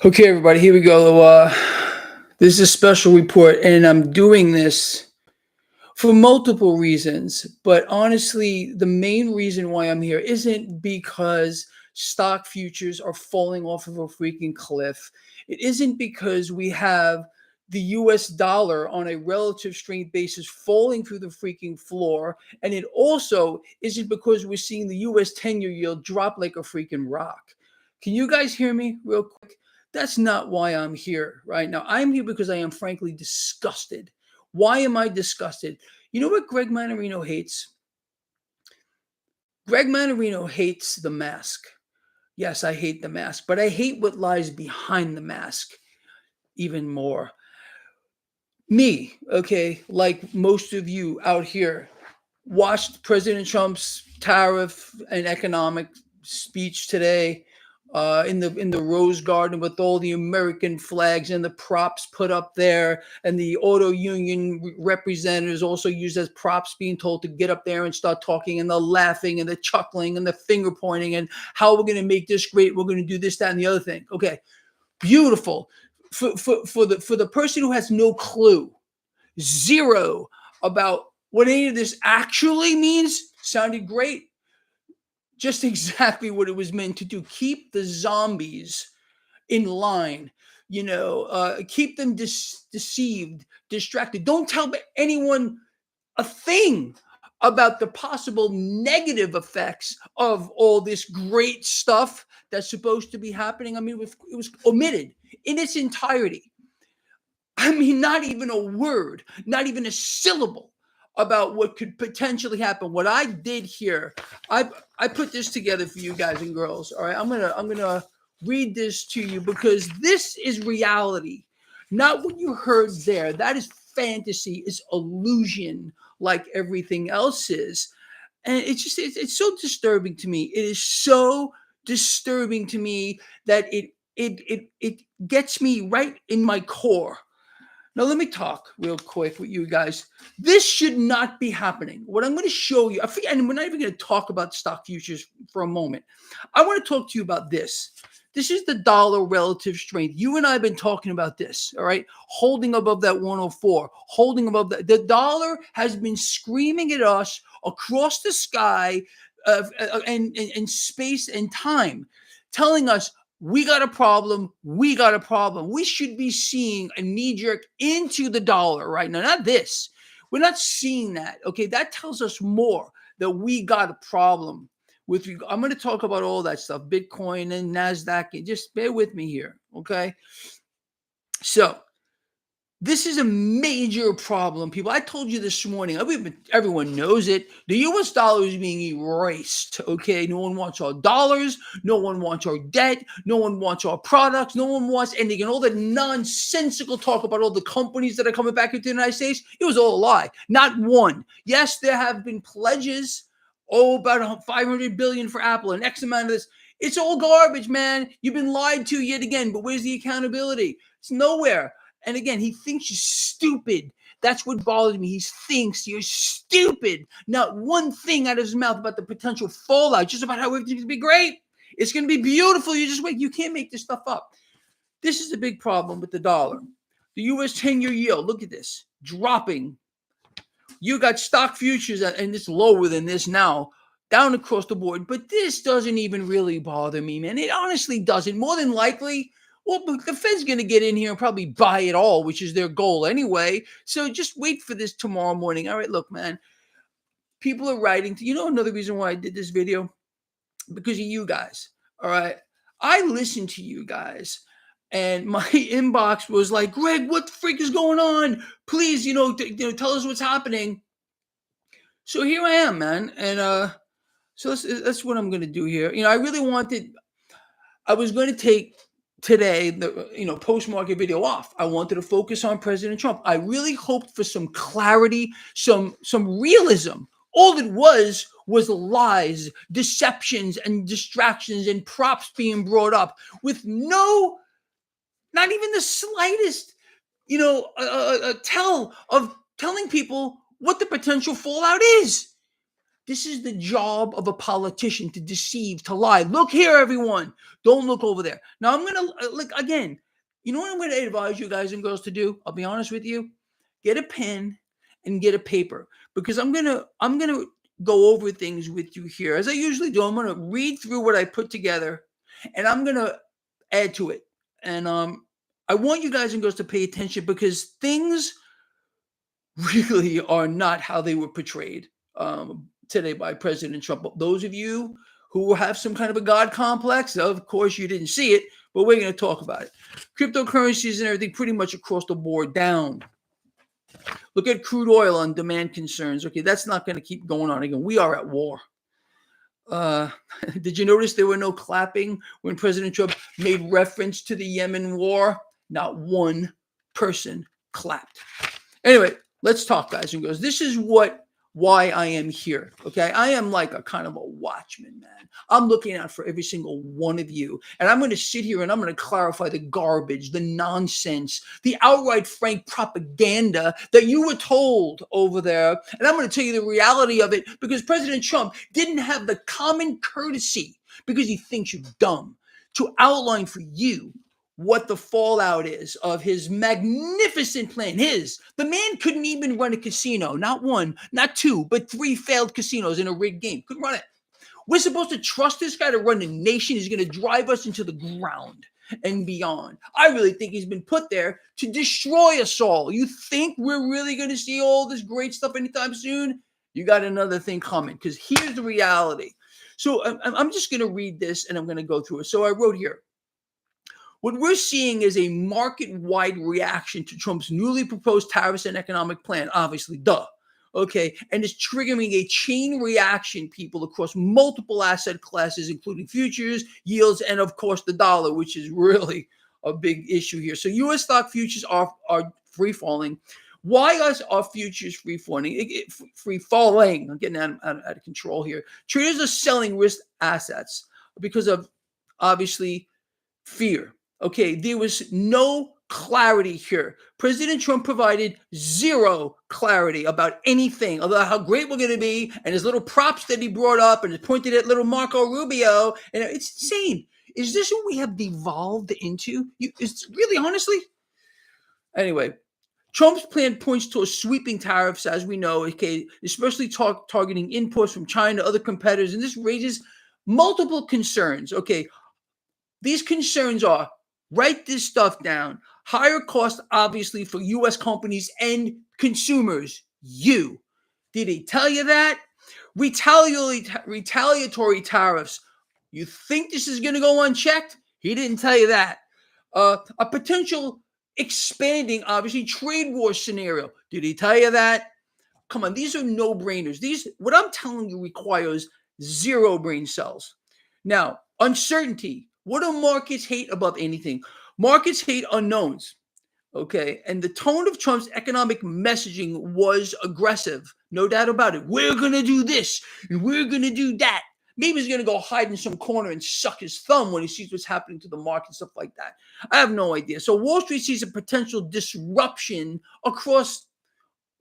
Okay, everybody, here we go. This is a special report, and I'm doing this for multiple reasons. But honestly, the main reason why I'm here isn't because stock futures are falling off of a freaking cliff. It isn't because we have the US dollar on a relative strength basis falling through the freaking floor. And it also isn't because we're seeing the US 10-year yield drop like a freaking rock. Can you guys hear me real quick? That's not why I'm here right now. I'm here because I am frankly disgusted. Why am I disgusted? You know what Greg Mannarino hates? Greg Mannarino hates the mask. Yes, I hate the mask, but I hate what lies behind the mask even more. Me, okay, like most of you out here, watched President Trump's tariff and economic speech today in the Rose Garden with all the American flags and the props put up there, and the auto union representatives also used as props, being told to get up there and start talking, and the laughing and the chuckling and the finger pointing and how we're going to make this great. We're going to do this, that, and the other thing. Okay, beautiful. For the person who has no clue, zero, about what any of this actually means, sounded great. Just exactly what it was meant to do. Keep the zombies in line, keep them deceived, distracted. Don't tell anyone a thing about the possible negative effects of all this great stuff that's supposed to be happening. I mean, it was omitted in its entirety. I mean, not even a word, not even a syllable about what could potentially happen. What I did here, I put this together for you guys and girls. All right, I'm gonna read this to you because this is reality, not what you heard there. That is fantasy, is illusion, like everything else is. And it's so disturbing to me. It is so disturbing to me that it gets me right in my core. Now, let me talk real quick with you guys. This should not be happening. What I'm going to show you, and we're not even going to talk about stock futures for a moment. I want to talk to you about this. This is the dollar relative strength. You and I have been talking about this, all right? Holding above that 104, holding above that. The dollar has been screaming at us across the sky and space and time, telling us, we got a problem. We got a problem. We should be seeing a knee jerk into the dollar right now. Not this. We're not seeing that. Okay. That tells us more that we got a problem with. I'm going to talk about all that stuff, Bitcoin and NASDAQ. And just bear with me here. Okay. So, this is a major problem, people. I told you this morning. Everyone knows it. The U.S. dollar is being erased, okay? No one wants our dollars. No one wants our debt. No one wants our products. No one wants anything. And all the nonsensical talk about all the companies that are coming back into the United States, it was all a lie. Not one. Yes, there have been pledges, about $500 billion for Apple and X amount of this. It's all garbage, man. You've been lied to yet again, but where's the accountability? It's nowhere. And again, he thinks you're stupid. That's what bothers me. He thinks you're stupid. Not one thing out of his mouth about the potential fallout, just about how everything's going to be great. It's going to be beautiful. You just wait. You can't make this stuff up. This is a big problem with the dollar. The U.S. 10-year yield, look at this, dropping. You got stock futures, and it's lower than this now, down across the board. But this doesn't even really bother me, man. It honestly doesn't. More than likely, well, the Fed's going to get in here and probably buy it all, which is their goal anyway. So just wait for this tomorrow morning. All right, look, man. People are writing. You know another reason why I did this video? Because of you guys. All right. I listened to you guys. And my inbox was like, Greg, what the freak is going on? Please, tell us what's happening. So here I am, man. And so that's what I'm going to do here. I was going to take today the post-market video off. I wanted to focus on President Trump. I really hoped for some clarity, some realism. All it was lies, deceptions, and distractions and props being brought up with not even the slightest, telling people what the potential fallout is. This is the job of a politician, to deceive, to lie. Look here, everyone. Don't look over there. Now, I'm going to look again. You know what I'm going to advise you guys and girls to do? I'll be honest with you. Get a pen and get a paper, because I'm going to go over things with you here as I usually do. I'm going to read through what I put together, and I'm going to add to it. And I want you guys and girls to pay attention, because things really are not how they were portrayed today by President Trump. Those of you who have some kind of a God complex, of course, you didn't see it, but we're going to talk about it. Cryptocurrencies and everything pretty much across the board down. Look at crude oil on demand concerns. Okay, that's not going to keep going on again. We are at war. Did you notice there were no clapping when President Trump made reference to the Yemen war? Not one person clapped. Anyway, let's talk, guys and girls. This is why I am here. Okay, I am like a kind of a watchman, man. I'm looking out for every single one of you, and I'm going to sit here and I'm going to clarify the garbage, the nonsense, the outright frank propaganda that you were told over there, and I'm going to tell you the reality of it, because President Trump didn't have the common courtesy, because he thinks you're dumb, to outline for you what the fallout is of his magnificent plan. The man couldn't even run a casino, not one, not two, but 3 failed casinos in a rigged game. Couldn't run it. We're supposed to trust this guy to run the nation. He's going to drive us into the ground and beyond. I really think he's been put there to destroy us all. You think we're really going to see all this great stuff anytime soon? You got another thing coming, because here's the reality. So I'm just going to read this and I'm going to go through it. So I wrote here, what we're seeing is a market-wide reaction to Trump's newly proposed tariffs and economic plan, obviously, duh. Okay, and it's triggering a chain reaction, people, across multiple asset classes, including futures, yields, and of course the dollar, which is really a big issue here. So U.S. stock futures are free falling. Why are futures free falling? Free falling. I'm getting out of control here. Traders are selling risk assets because of, obviously, fear. Okay, there was no clarity here. President Trump provided zero clarity about anything, about how great we're going to be, and his little props that he brought up and pointed at little Marco Rubio. And it's insane. Is this what we have devolved into? It's really, honestly? Anyway, Trump's plan points to sweeping tariffs, as we know, okay, especially targeting imports from China, other competitors, and this raises multiple concerns. Okay, these concerns are, write this stuff down, higher cost, obviously, for U.S. companies and consumers. You. Did he tell you that? Retaliatory tariffs. You think this is going to go unchecked? He didn't tell you that. A potential expanding, obviously, trade war scenario. Did he tell you that? Come on, these are no-brainers. What I'm telling you requires 0 brain cells. Now, uncertainty. What do markets hate above anything? Markets hate unknowns. Okay, and the tone of Trump's economic messaging was aggressive. No doubt about it. We're going to do this and we're going to do that. Maybe he's going to go hide in some corner and suck his thumb when he sees what's happening to the market, stuff like that. I have no idea. So Wall Street sees a potential disruption across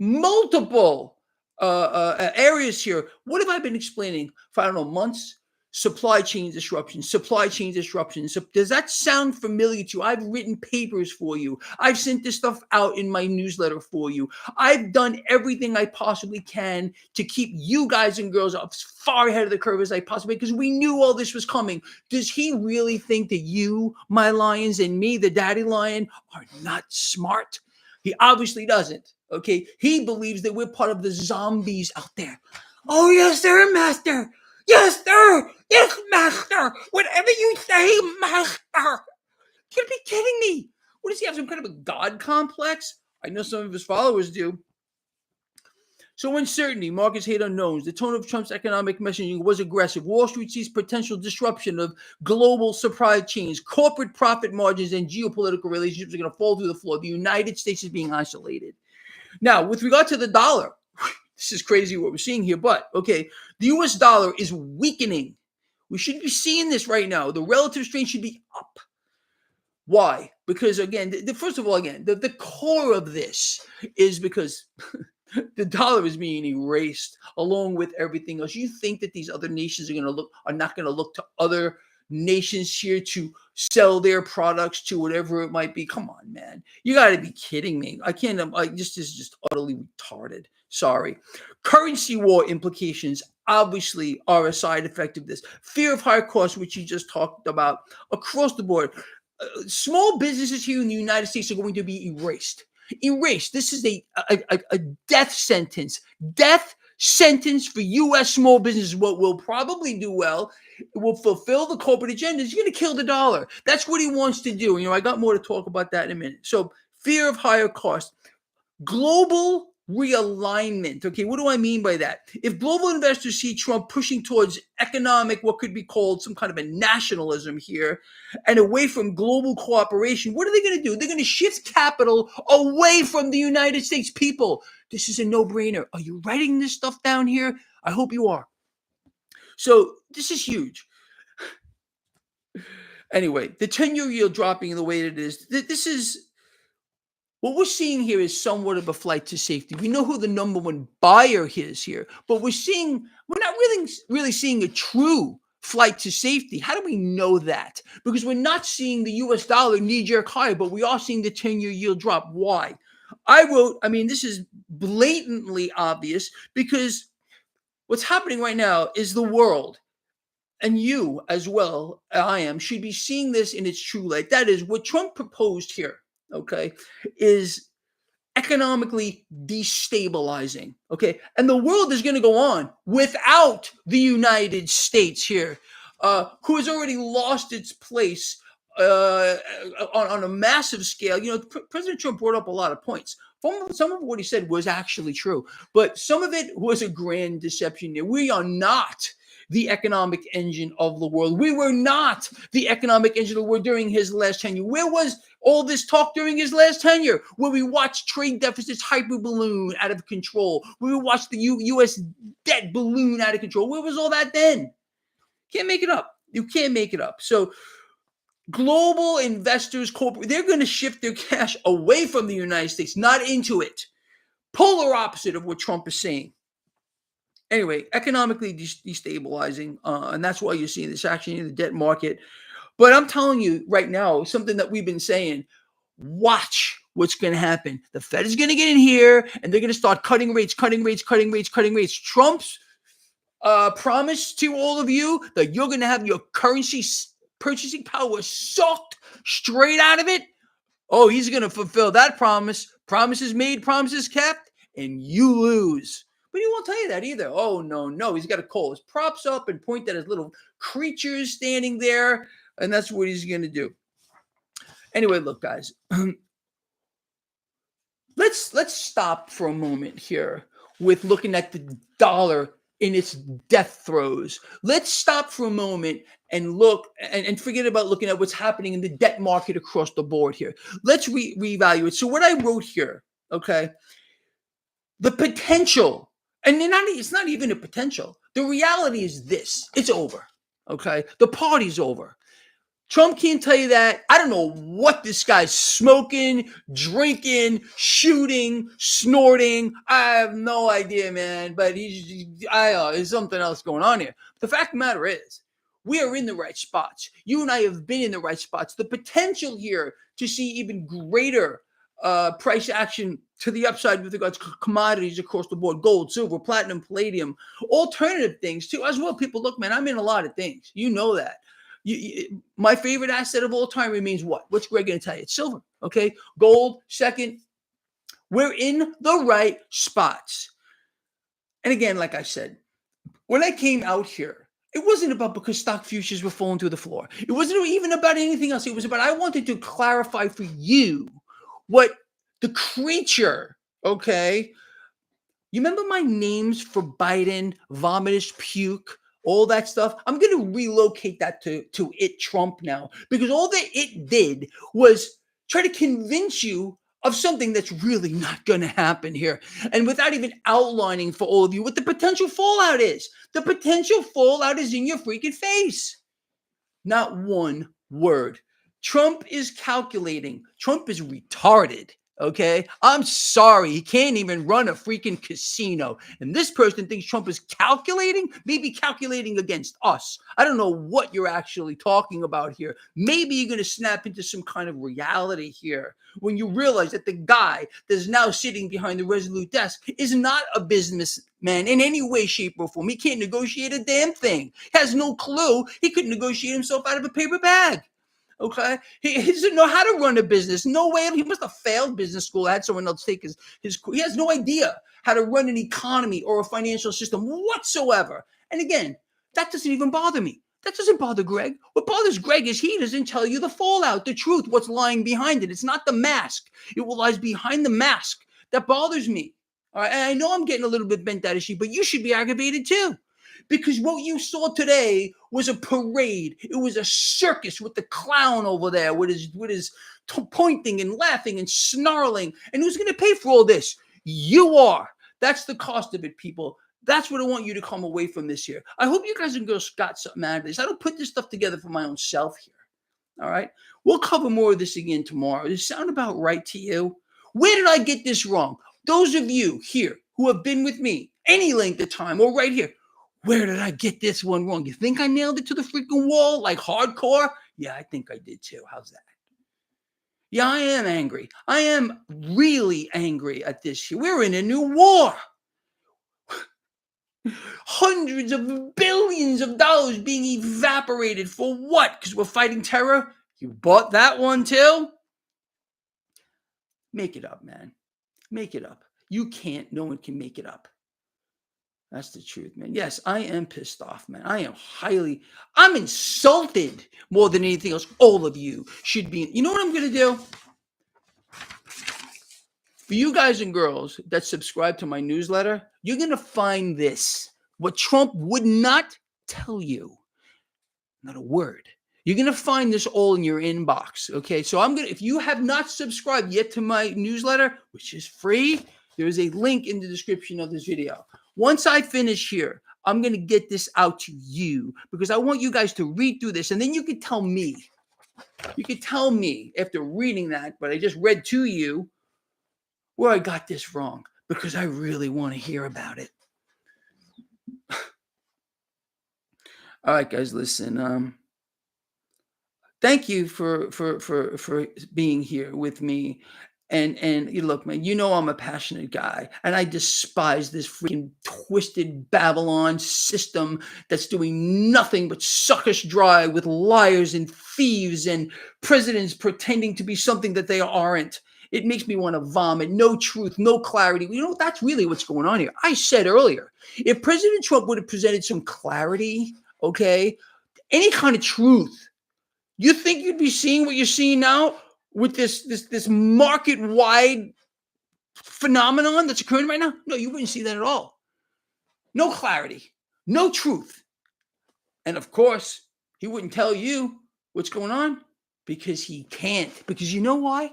multiple areas here. What have I been explaining for, I don't know, months? Supply chain disruptions. So does that sound familiar to you? I've written papers for you. I've sent this stuff out in my newsletter for you. I've done everything I possibly can to keep you guys and girls up as far ahead of the curve as I possibly, because we knew all this was coming. Does he really think that you, my lions, and me, the daddy lion, are not smart? He obviously doesn't. Okay, he believes that we're part of the zombies out there. Oh, yes, sir, master. Yes, sir. Yes, master. Whatever you say, master. You gotta be kidding me. What does he have? Some kind of a God complex? I know some of his followers do. So uncertainty, markets hate unknowns. The tone of Trump's economic messaging was aggressive. Wall Street sees potential disruption of global supply chains. Corporate profit margins and geopolitical relationships are going to fall through the floor. The United States is being isolated. Now, with regard to the dollar, this is crazy what we're seeing here, but okay, the U.S. dollar is weakening. We should be seeing this right now. The relative strength should be up. Why? Because again, first of all, the core of this is because The dollar is being erased along with everything else. You think that these other nations are not going to look to other nations here to sell their products to whatever it might be? Come on, man. You got to be kidding me. I can't. This is just utterly retarded. Sorry. Currency war implications obviously are a side effect of this. Fear of higher costs, which you just talked about, across the board. Small businesses here in the United States are going to be erased. Erased. This is a death sentence. Death sentence for U.S. small businesses. What will probably do well, it will fulfill the corporate agenda. He's going to kill the dollar. That's what he wants to do. I got more to talk about that in a minute. So fear of higher cost. Global realignment. Okay, what do I mean by that? If global investors see Trump pushing towards economic, what could be called some kind of a nationalism here, and away from global cooperation, what are they going to do? They're going to shift capital away from the United States. People, this is a no-brainer. Are you writing this stuff down here? I hope you are. So this is huge. Anyway, the 10-year yield dropping the way it is, this is what we're seeing here is somewhat of a flight to safety. We know who the number one buyer is here, but we're not really seeing a true flight to safety. How do we know that? Because we're not seeing the US dollar knee-jerk higher, but we are seeing the 10-year yield drop. Why? This is blatantly obvious because what's happening right now is the world, and you as well, should be seeing this in its true light. That is what Trump proposed here, okay, is economically destabilizing, okay? And the world is going to go on without the United States here, who has already lost its place on a massive scale. President Trump brought up a lot of points. Some of what he said was actually true, but some of it was a grand deception. We are not the economic engine of the world. We were not the economic engine of the world during his last tenure. Where was all this talk during his last tenure? Where we watched trade deficits hyper balloon out of control. Where we watched the U.S. debt balloon out of control. Where was all that then? Can't make it up. You can't make it up. So global investors, they're going to shift their cash away from the United States, not into it. Polar opposite of what Trump is saying. Anyway, economically destabilizing, and that's why you're seeing this action in the debt market. But I'm telling you right now, something that we've been saying, watch what's going to happen. The Fed is going to get in here, and they're going to start cutting rates. Trump's promise to all of you that you're going to have your currency purchasing power sucked straight out of it. Oh, he's going to fulfill that promise. Promises made, promises kept, and you lose. But he won't tell you that either. Oh, no. He's got to call his props up and point at his little creatures standing there, and that's what he's going to do. Anyway, look, guys. Let's stop for a moment here with looking at the dollar in its death throes. Let's stop for a moment and look and forget about looking at what's happening in the debt market across the board here. Let's reevaluate. So what I wrote here, okay, the potential, and it's not even a potential. The reality is this. It's over, okay? The party's over. Trump can't tell you that. I don't know what this guy's smoking, drinking, shooting, snorting. I have no idea, man. But there's something else going on here. The fact of the matter is, we are in the right spots. You and I have been in the right spots. The potential here to see even greater price action to the upside with regards to commodities across the board, gold, silver, platinum, palladium, alternative things too as well. People, look, man, I'm in a lot of things. You know that. My favorite asset of all time remains what? What's Greg going to tell you? It's silver, okay? Gold, second. We're in the right spots. And again, like I said, when I came out here, it wasn't about because stock futures were falling through the floor. It wasn't even about anything else. It was about I wanted to clarify for you what the creature, okay? You remember my names for Biden, vomitous puke, all that stuff? I'm going to relocate that to it Trump now, because all that it did was try to convince you of something that's really not going to happen here. And without even outlining for all of you what the potential fallout is. The potential fallout is in your freaking face. Not one word. Trump is calculating. Trump is retarded. Okay, I'm sorry. He can't even run a freaking casino. And this person thinks Trump is calculating, maybe calculating against us. I don't know what you're actually talking about here. Maybe you're going to snap into some kind of reality here when you realize that the guy that's now sitting behind the Resolute desk is not a businessman in any way, shape, or form. He can't negotiate a damn thing. He has no clue. He could negotiate himself out of a paper bag. Okay, he doesn't know how to run a business. No way. He must have failed business school. Had someone else take his. He has no idea how to run an economy or a financial system whatsoever. And again, that doesn't even bother me. That doesn't bother Greg. What bothers Greg is he doesn't tell you the fallout, the truth, what's lying behind it. It's not the mask. It lies behind the mask that bothers me. All right, and I know I'm getting a little bit bent out of shape, but you should be aggravated too. Because what you saw today was a parade. It was a circus with the clown over there with his pointing and laughing and snarling. And who's going to pay for all this? You are. That's the cost of it, people. That's what I want you to come away from this year. I hope you guys and girls got something out of this. I don't put this stuff together for my own self here. All right? We'll cover more of this again tomorrow. Does it sound about right to you? Where did I get this wrong? Those of you here who have been with me any length of time or right here, where did I get this one wrong? You think I nailed it to the freaking wall like hardcore? Yeah, I think I did too. How's that? Yeah, I am angry. I am really angry at this. We're in a new war. Hundreds of billions of dollars being evaporated for what? Because we're fighting terror? You bought that one too? Make it up, man. Make it up. You can't. No one can make it up. That's the truth, man. Yes, I am pissed off, man. I'm insulted more than anything else. All of you should be. You know what I'm going to do? For you guys and girls that subscribe to my newsletter, you're going to find this. What Trump would not tell you. Not a word. You're going to find this all in your inbox. Okay. So if you have not subscribed yet to my newsletter, which is free, there is a link in the description of this video. Once I finish here, I'm going to get this out to you because I want you guys to read through this and then you can tell me. You can tell me after reading that, but I just read to you where I got this wrong because I really want to hear about it. All right, guys, listen. Thank you for being here with me. And you look, man, you know I'm a passionate guy, and I despise this freaking twisted Babylon system that's doing nothing but suck us dry with liars and thieves and presidents pretending to be something that they aren't. It makes me want to vomit. No truth, no clarity. You know, that's really what's going on here. I said earlier, if President Trump would have presented some clarity, okay, any kind of truth, you think you'd be seeing what you're seeing now? With this market-wide phenomenon that's occurring right now? No, you wouldn't see that at all. No clarity, no truth. And of course, he wouldn't tell you what's going on because he can't. Because you know why?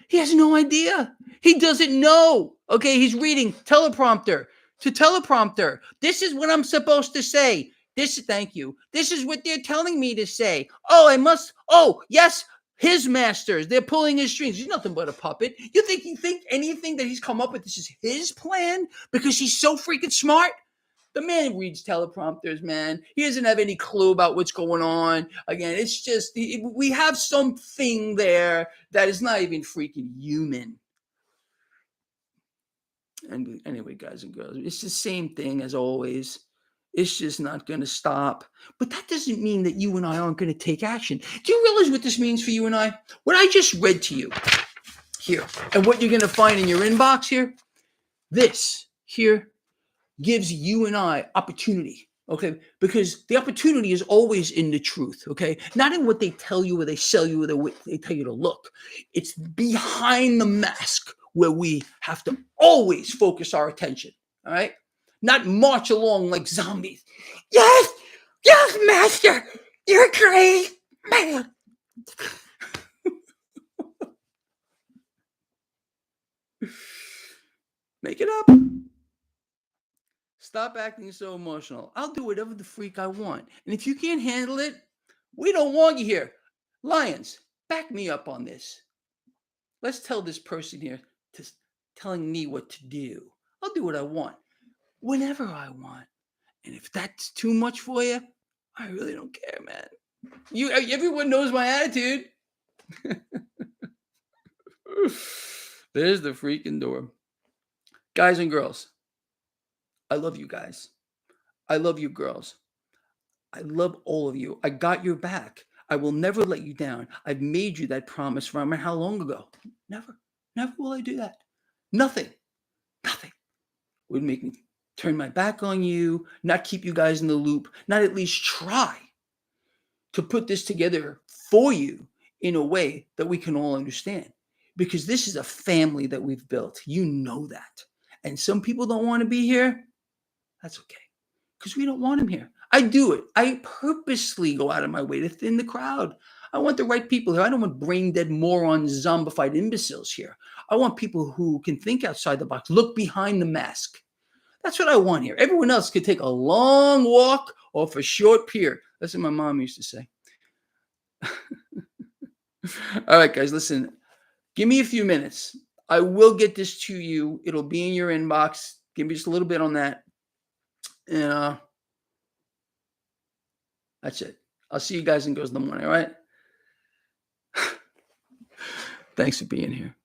He has no idea. He doesn't know. Okay, he's reading teleprompter to teleprompter. This is what I'm supposed to say. Thank you. This is what they're telling me to say. Yes. His masters, they're pulling his strings. He's nothing but a puppet. You think anything that he's come up with, this is his plan because he's so freaking smart? The man reads teleprompters, man. He doesn't have any clue about what's going on. Again, it's just, we have something there that is not even freaking human. And anyway, guys and girls, it's the same thing as always. It's just not going to stop. But that doesn't mean that you and I aren't going to take action. Do you realize what this means for you and I? What I just read to you here and what you're going to find in your inbox here, this here gives you and I opportunity, okay? Because the opportunity is always in the truth, okay? Not in what they tell you or they sell you or what they tell you to look. It's behind the mask where we have to always focus our attention, all right? Not march along like zombies. Yes, master, you're great, man. Make it up. Stop acting so emotional. I'll do whatever the freak I want. And if you can't handle it, we don't want you here. Lions, back me up on this. Let's tell this person here to telling me what to do. I'll do what I want, whenever I want. And if that's too much for you, I really don't care, man. Everyone knows my attitude. There's the freaking door. Guys and girls, I love you guys. I love you girls. I love all of you. I got your back. I will never let you down. I've made you that promise from how long ago? Never. Never will I do that. Nothing. Nothing would make me turn my back on you, not keep you guys in the loop, not at least try to put this together for you in a way that we can all understand. Because this is a family that we've built. You know that. And some people don't want to be here. That's okay. Because we don't want them here. I do it. I purposely go out of my way to thin the crowd. I want the right people here. I don't want brain dead morons, zombified imbeciles here. I want people who can think outside the box, look behind the mask. That's what I want here. Everyone else could take a long walk off a short pier. That's what my mom used to say. All right, guys, listen. Give me a few minutes. I will get this to you. It'll be in your inbox. Give me just a little bit on that. And that's it. I'll see you guys and girls in the morning, all right? Thanks for being here.